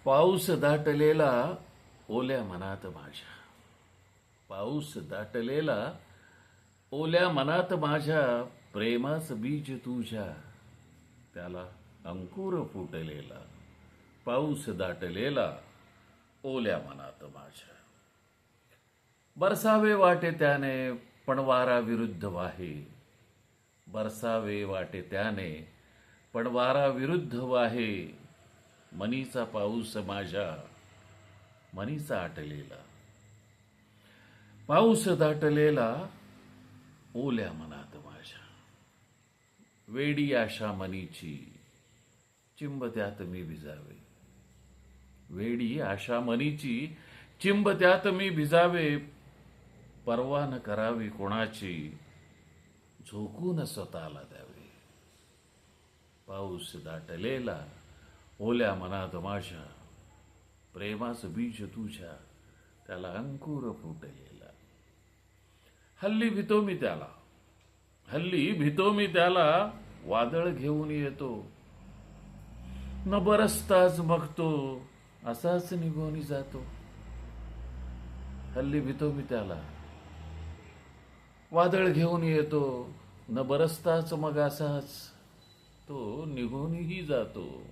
पाऊस दाटलेला ओल्या मनात माझ्या, पाऊस दाटलेला ओल्या मनात माझ्या, प्रेमाचं बीज तुझ्या, त्याला अंकुर फुटलेला. पाऊस दाटलेला ओल्या मनात माझ्या. बरसावे वाटे त्याने पण वारा विरुद्ध वाहे, बरसावे वाटे त्याने पण वारा विरुद्ध वाहे. मनीचा पाऊस माझ्या, मनीचा आटलेला. पाऊस दाटलेला ओल्या मनात माझ्या. वेडी आशा मनीची, चिंब त्यात मी भिजावे. वेडी आशा मनीची, चिंब त्यात मी भिजावे. पर्वा न करावी कोणाची, झोकून स्वतःला द्यावे. पाऊस दाटलेला ओल्या मनात माझ्या, प्रेमाचं बीज तुझ्या, त्याला अंकुर फुटलेला. हल्ली भितो मी त्याला, हल्ली भितो मी त्याला, वादळ घेऊन येतो. न बरसताच मग तो असाच निघून जातो. हल्ली भितो मी त्याला, वादळ घेऊन येतो. न बरसताच मग असाच तो निघूनही जातो.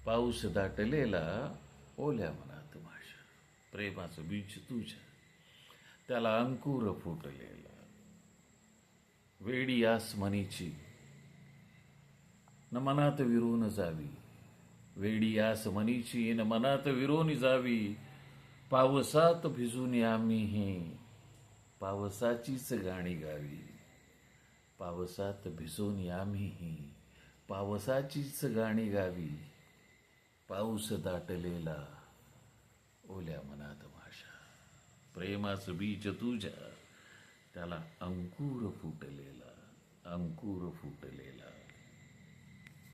पाऊस दाटलेला ओल्या मनात माझ्या, प्रेमाचं बीज तुझ्या, त्याला अंकुर फुटलेला. वेडी आस मनीची, न मनात विरून जावी. वेडी आस मनीची, न मनात विरून जावी. पावसात भिजून आम्ही पावसाचीच गाणी गावी. पावसात भिजून आम्ही पावसाचीच गाणी गावी. पाऊस दाटलेला ओल्या मनात माझ्या, प्रेमाचं बीज तुझ्या, त्याला अंकुर फुटलेला, अंकुर फुटलेला.